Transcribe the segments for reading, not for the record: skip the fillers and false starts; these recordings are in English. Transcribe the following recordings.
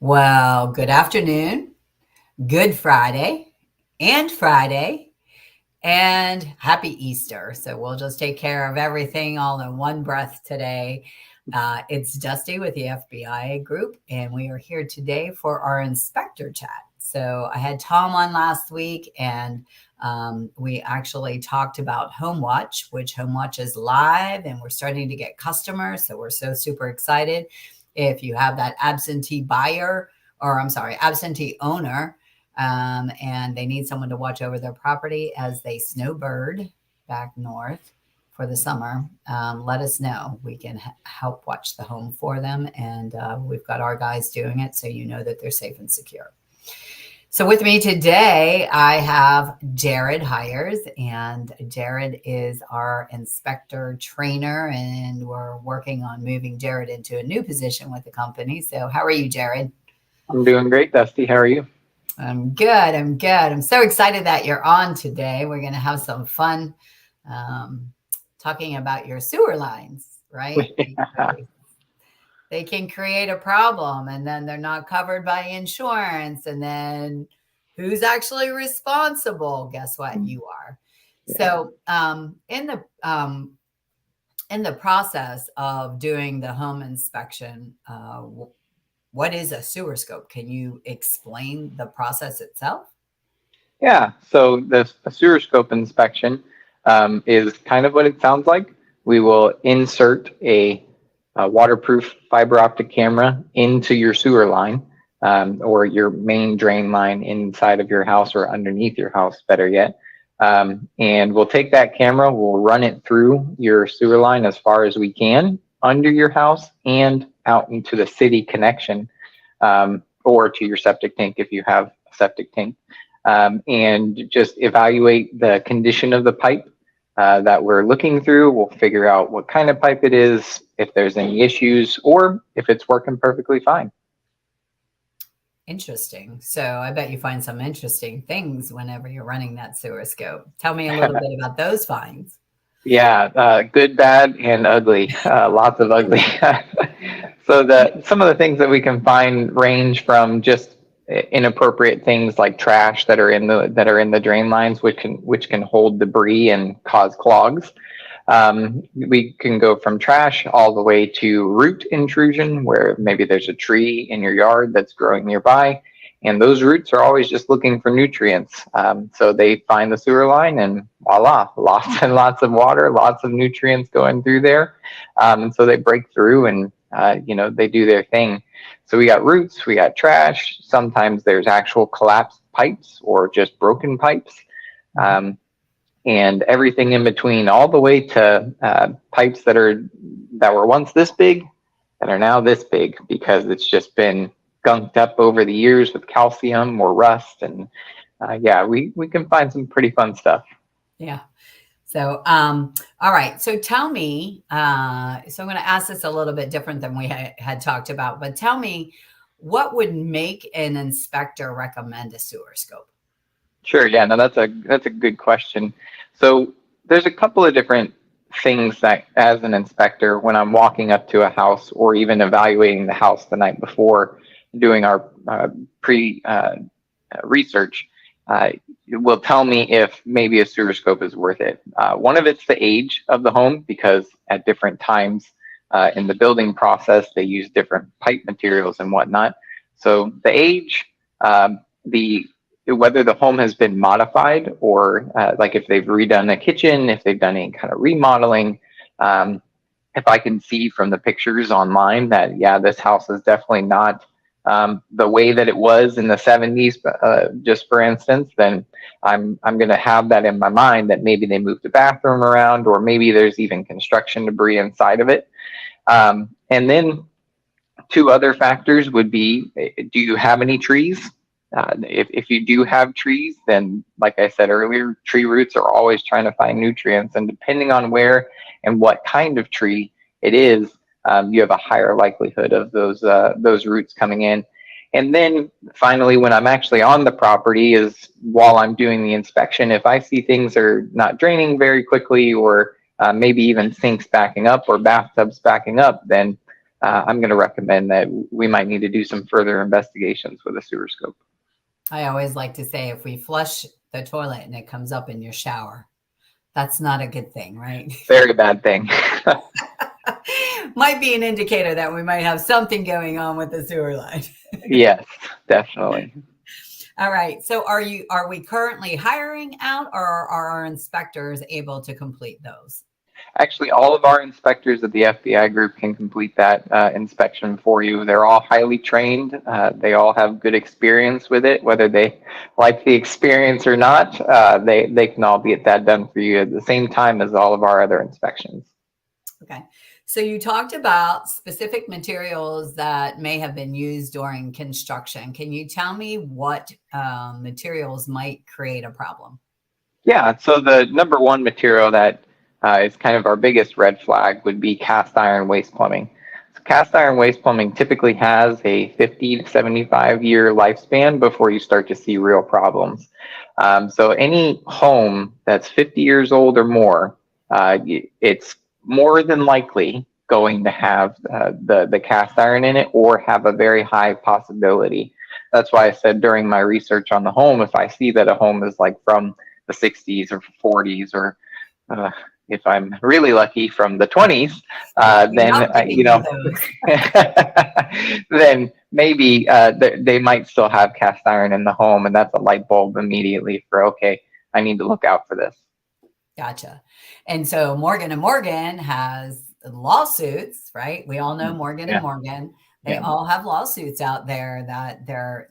Well, good afternoon, good Friday, and happy Easter. So we'll just take care of everything all in one breath today. It's Dusty with the FBI group, and we are here today for our inspector chat. So I had Tom on last week, and we actually talked about Home Watch, which Home Watch is live, and we're starting to get customers. So we're so super excited. If you have that absentee buyer, or I'm sorry, absentee owner, and they need someone to watch over their property as they snowbird back north for the summer, let us know. We can help watch the home for them, and we've got our guys doing it, so you know that they're safe and secure. So with me today, I have Jared Hires, and Jared is our inspector trainer, and we're working on moving Jared into a new position with the company. So how are you, Jared? I'm doing great, Dusty. How are you? I'm good. I'm so excited that you're on today. We're going to have some fun talking about your sewer lines, right? They can create a problem, and then they're not covered by insurance, and then who's actually responsible? Guess what? You are. Yeah. So in the process of doing the home inspection, what is a sewer scope? Can you explain the process itself? Yeah, so a sewer scope inspection is kind of what it sounds like. We will insert a waterproof fiber optic camera into your sewer line or your main drain line inside of your house or underneath your house, better yet. And we'll take that camera, we'll run it through your sewer line as far as we can under your house and out into the city connection or to your septic tank if you have a septic tank. And just evaluate the condition of the pipe that we're looking through. We'll figure out what kind of pipe it is, if there's any issues, or if it's working perfectly fine. Interesting. So I bet you find some interesting things whenever you're running that sewer scope. Tell me a little bit about those finds. Yeah, good, bad, and ugly. Lots of ugly. So some of the things that we can find range from just inappropriate things like trash that are in the drain lines, which can hold debris and cause clogs. We can go from trash all the way to root intrusion, where maybe there's a tree in your yard that's growing nearby, and those roots are always just looking for nutrients. So they find the sewer line, and voila, lots and lots of water, lots of nutrients going through there. And so they break through, and they do their thing. So we got roots, we got trash. Sometimes there's actual collapsed pipes or just broken pipes. And everything in between, all the way to pipes that were once this big that are now this big because it's just been gunked up over the years with calcium or rust. And we can find some pretty fun stuff. Yeah. So, all right. So tell me, so I'm going to ask this a little bit different than we had talked about, but tell me, what would make an inspector recommend a sewer scope? Sure. Yeah, no, that's a good question. So there's a couple of different things that, as an inspector, when I'm walking up to a house or even evaluating the house the night before, doing our research, will tell me if maybe a sewer scope is worth it. One of it's the age of the home, because at different times in the building process, they use different pipe materials and whatnot. So the age, whether the home has been modified or like if they've redone a kitchen, if they've done any kind of remodeling, if I can see from the pictures online that, yeah, this house is definitely not the way that it was in the 70s, just for instance, then I'm going to have that in my mind that maybe they moved the bathroom around, or maybe there's even construction debris inside of it. And then two other factors would be, do you have any trees? If you do have trees, then like I said earlier, tree roots are always trying to find nutrients, and depending on where and what kind of tree it is, you have a higher likelihood of those roots coming in. And then finally, when I'm actually on the property, is while I'm doing the inspection, if I see things are not draining very quickly, or maybe even sinks backing up or bathtubs backing up, then I'm going to recommend that we might need to do some further investigations with a sewer scope. I always like to say if we flush the toilet and it comes up in your shower, that's not a good thing, right? Very bad thing. Might be an indicator that we might have something going on with the sewer line. Yes, definitely. All right. So are we currently hiring out, or are our inspectors able to complete those? Actually, all of our inspectors at the FBI group can complete that inspection for you. They're all highly trained. They all have good experience with it, whether they like the experience or not. They can all get that done for you at the same time as all of our other inspections. Okay. So you talked about specific materials that may have been used during construction. Can you tell me what materials might create a problem? Yeah, so the number one material that is kind of our biggest red flag would be cast iron waste plumbing. So cast iron waste plumbing typically has a 50 to 75-year lifespan before you start to see real problems. So any home that's 50 years old or more, it's more than likely going to have the cast iron in it or have a very high possibility. That's why I said during my research on the home, if I see that a home is like from the 60s or 40s, or if I'm really lucky from the 20s, We then love giving you those. then maybe they might still have cast iron in the home, and that's a light bulb immediately for, okay, I need to look out for this. Gotcha. And so Morgan and Morgan has lawsuits, right? We all know Morgan and Yeah. Morgan. They Yeah. all have lawsuits out there that they're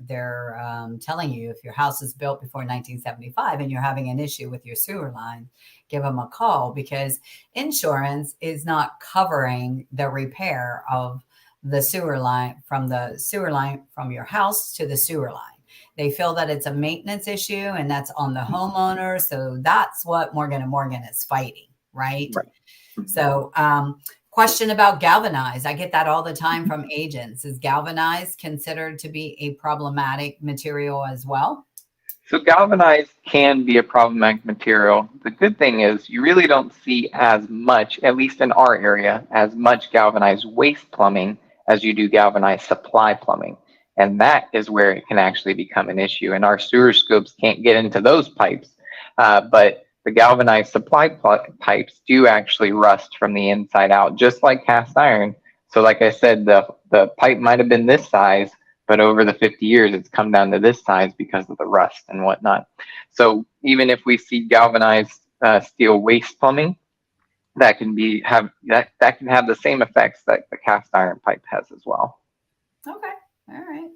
telling you if your house is built before 1975 and you're having an issue with your sewer line, give them a call, because insurance is not covering the repair of the sewer line from your house to the sewer line. They feel that it's a maintenance issue and that's on the homeowner. So that's what Morgan and Morgan is fighting, right? Right. So, question about galvanized. I get that all the time from agents. Is galvanized considered to be a problematic material as well? So galvanized can be a problematic material. The good thing is you really don't see as much, at least in our area, as much galvanized waste plumbing as you do galvanized supply plumbing. And that is where it can actually become an issue. And our sewer scopes can't get into those pipes. But the galvanized supply pipes do actually rust from the inside out, just like cast iron. So like I said, the pipe might have been this size, but over the 50 years, it's come down to this size because of the rust and whatnot. So even if we see galvanized steel waste plumbing, that can have the same effects that the cast iron pipe has as well. Okay. All right.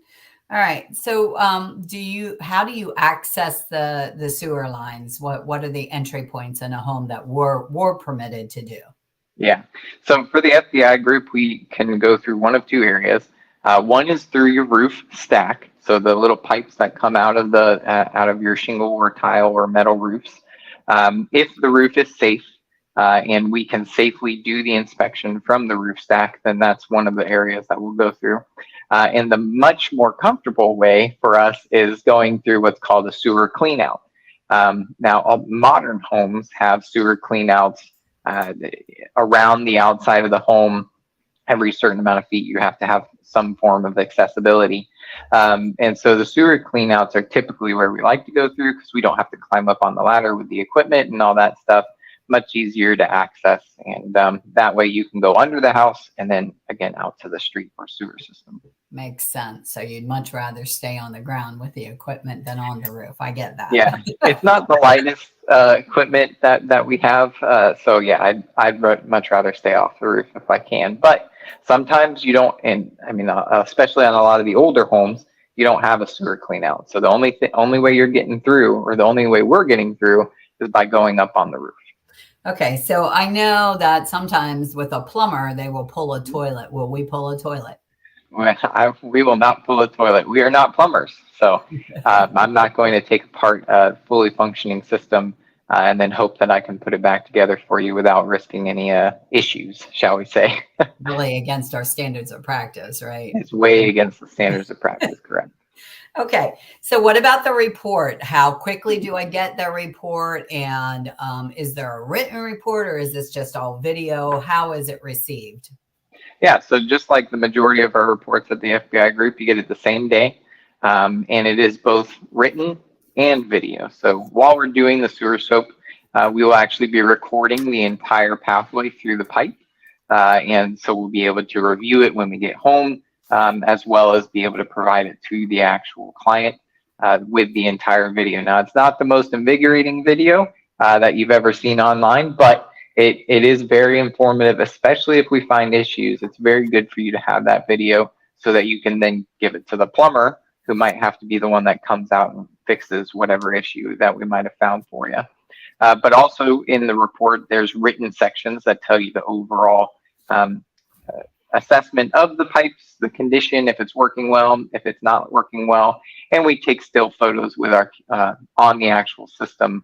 All right. So, how do you access the sewer lines? What are the entry points in a home that were permitted to do? Yeah. So for the FBI group, we can go through one of two areas. One is through your roof stack, so the little pipes that come out of your shingle or tile or metal roofs. If the roof is safe and we can safely do the inspection from the roof stack, then that's one of the areas that we'll go through. And the much more comfortable way for us is going through what's called a sewer cleanout. Now, all modern homes have sewer cleanouts around the outside of the home. Every certain amount of feet, you have to have some form of accessibility. And so the sewer cleanouts are typically where we like to go through because we don't have to climb up on the ladder with the equipment and all that stuff. Much easier to access. And that way you can go under the house and then again out to the street or sewer system. Makes sense. So you'd much rather stay on the ground with the equipment than on the roof. I get that. Yeah, it's not the lightest equipment that we have. So yeah, I'd much rather stay off the roof if I can. But sometimes you don't, and I mean, especially on a lot of the older homes, you don't have a sewer clean out. So the only way you're getting through, or the only way we're getting through, is by going up on the roof. Okay, so I know that sometimes with a plumber, they will pull a toilet. Will we pull a toilet? We will not pull a toilet. We are not plumbers. So I'm not going to take apart a fully functioning system and then hope that I can put it back together for you without risking any issues, shall we say. Really against our standards of practice, right? It's way against the standards of practice, correct. Okay, so what about the report? How quickly do I get the report? And is there a written report, or is this just all video? How is it received? Yeah, so just like the majority of our reports at the FBI group, you get it the same day. And it is both written and video. So while we're doing the sewer soap, we will actually be recording the entire pathway through the pipe. And so we'll be able to review it when we get home, as well as be able to provide it to the actual client with the entire video. Now, it's not the most invigorating video that you've ever seen online, but it is very informative, especially if we find issues. It's very good for you to have that video so that you can then give it to the plumber, who might have to be the one that comes out and fixes whatever issue that we might have found for you. But also in the report, there's written sections that tell you the overall um, assessment of the pipes, the condition, if it's working well, if it's not working well, and we take still photos with our on the actual system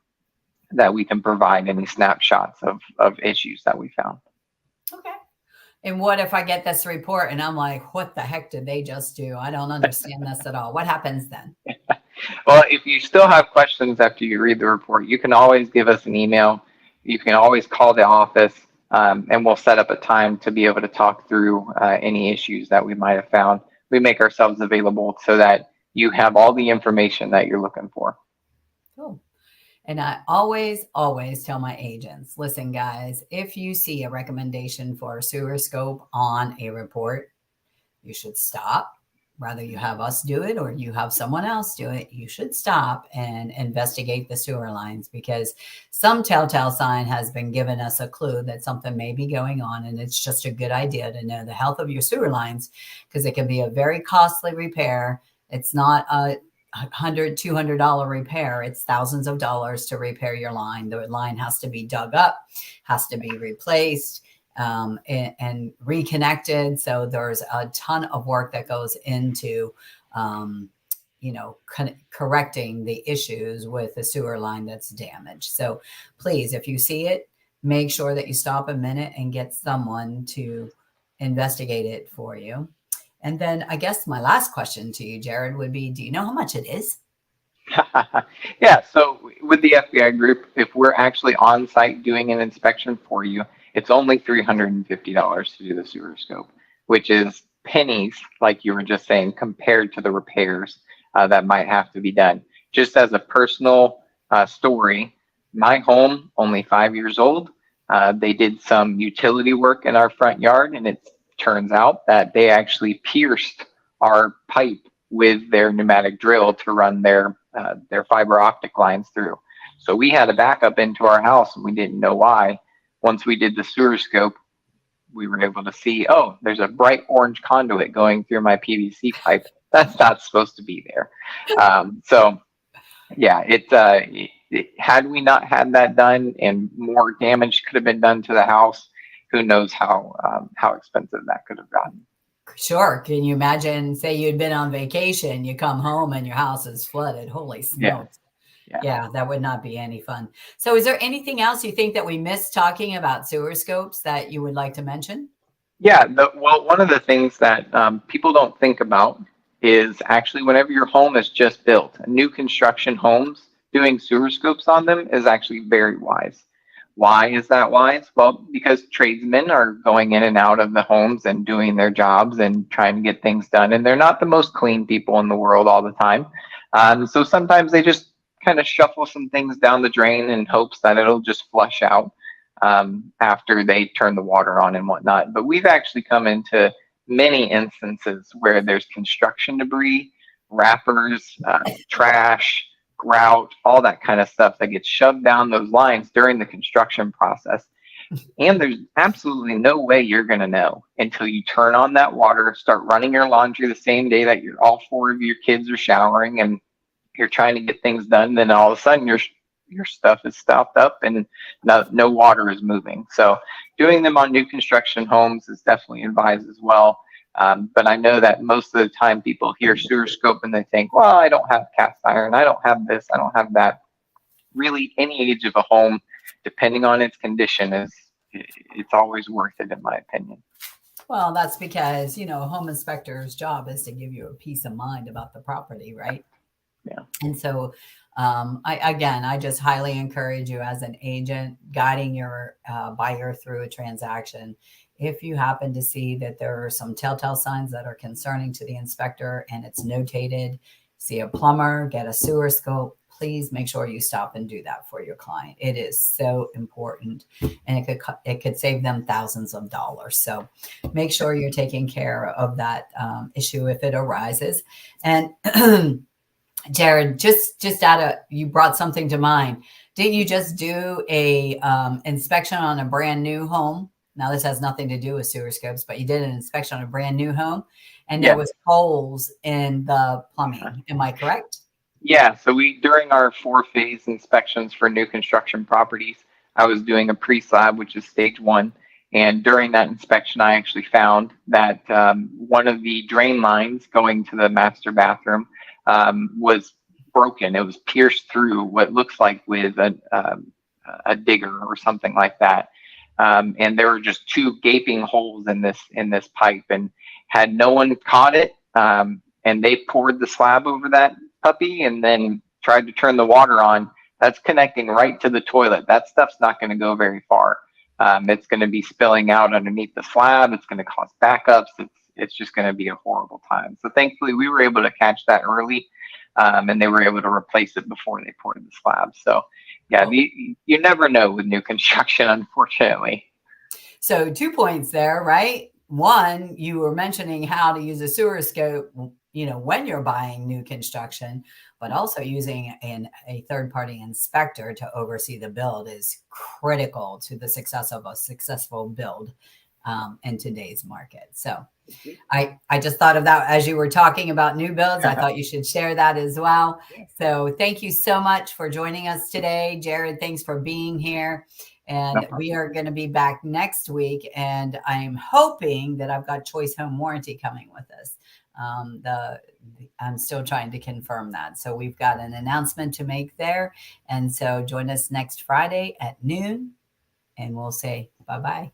that we can provide any snapshots of issues that we found. Okay. And what if I get this report and I'm like, what the heck did they just do? I don't understand this at all. What happens then? Well, if you still have questions after you read the report, you can always give us an email. You can always call the office, and we'll set up a time to be able to talk through any issues that we might have found. We make ourselves available so that you have all the information that you're looking for. Cool. And I always tell my agents, listen, guys, if you see a recommendation for a sewer scope on a report, you should stop. Whether you have us do it or you have someone else do it, you should stop and investigate the sewer lines, because some telltale sign has been giving us a clue that something may be going on. And it's just a good idea to know the health of your sewer lines, because it can be a very costly repair. It's not a $100-$200 repair. It's thousands of dollars to repair your line. The line has to be dug up, has to be replaced, and reconnected. So there's a ton of work that goes into correcting the issues with the sewer line that's damaged. So please, if you see it, make sure that you stop a minute and get someone to investigate it for you. And then I guess my last question to you, Jared, would be, do you know how much it is? Yeah, so with the FBI group, if we're actually on site doing an inspection for you, it's only $350 to do the sewer scope, which is pennies, like you were just saying, compared to the repairs that might have to be done. Just as a personal story, my home, only 5 years old, they did some utility work in our front yard, and it turns out that they actually pierced our pipe with their pneumatic drill to run their fiber optic lines through. So we had a backup into our house, and we didn't know why. Once we did the sewer scope, we were able to see, oh, there's a bright orange conduit going through my PVC pipe. That's not supposed to be there. So yeah, had we not had that done and more damage could have been done to the house, who knows how expensive that could have gotten. Sure. Can you imagine, say you'd been on vacation, you come home and your house is flooded. Holy smokes. Yeah, that would not be any fun. So is there anything else you think that we missed talking about sewer scopes that you would like to mention? Yeah, well, one of the things that people don't think about is actually whenever your home is just built, new construction homes, doing sewer scopes on them is actually very wise. Why is that wise? Well, because tradesmen are going in and out of the homes and doing their jobs and trying to get things done, and they're not the most clean people in the world all the time. So sometimes they just kind of shuffle some things down the drain in hopes that it'll just flush out after they turn the water on and whatnot. But we've actually come into many instances where there's construction debris, wrappers, trash, grout, all that kind of stuff that gets shoved down those lines during the construction process. And there's absolutely no way you're going to know until you turn on that water, start running your laundry the same day that all four of your kids are showering, and you're trying to get things done. Then all of a sudden your stuff is stopped up and no water is moving. So doing them on new construction homes is definitely advised as well. But I know that most of the time people hear sewer scope and they think, well, I don't have cast iron, I don't have this, I don't have that. Really, any age of a home, depending on its condition, it's always worth it, in my opinion. Well, that's because, a home inspector's job is to give you a peace of mind about the property, right? Yeah. And so, I just highly encourage you as an agent guiding your buyer through a transaction. if you happen to see that there are some telltale signs that are concerning to the inspector and it's notated, see a plumber, get a sewer scope, please make sure you stop and do that for your client. It is so important, and it could save them thousands of dollars. So make sure you're taking care of that issue if it arises. And Jared, just you brought something to mind. Didn't you just do a inspection on a brand new home? Now this has nothing to do with sewer scopes, but you did an inspection on a brand new home, and there was holes in the plumbing. Am I correct? Yeah. So during our 4-phase inspections for new construction properties, I was doing a pre-slab, which is stage 1. And during that inspection, I actually found that one of the drain lines going to the master bathroom was broken. It was pierced through what looks like with a digger or something like that. And there were just 2 gaping holes in this pipe, and had no one caught it, and they poured the slab over that puppy and then tried to turn the water on, that's connecting right to the toilet. That stuff's not going to go very far. It's going to be spilling out underneath the slab. It's going to cause backups. It's just going to be a horrible time. So thankfully, we were able to catch that early, and they were able to replace it before they poured the slab. So yeah, you never know with new construction, unfortunately. So 2 points there, right? One, you were mentioning how to use a sewer scope, when you're buying new construction, but also using a third-party inspector to oversee the build is critical to the success of a successful build in today's market. So I just thought of that as you were talking about new builds. I thought you should share that as well. So thank you so much for joining us today. Jared, thanks for being here. And we are going to be back next week. And I'm hoping that I've got Choice Home Warranty coming with us. I'm still trying to confirm that. So we've got an announcement to make there. And so join us next Friday at noon, and we'll say bye-bye.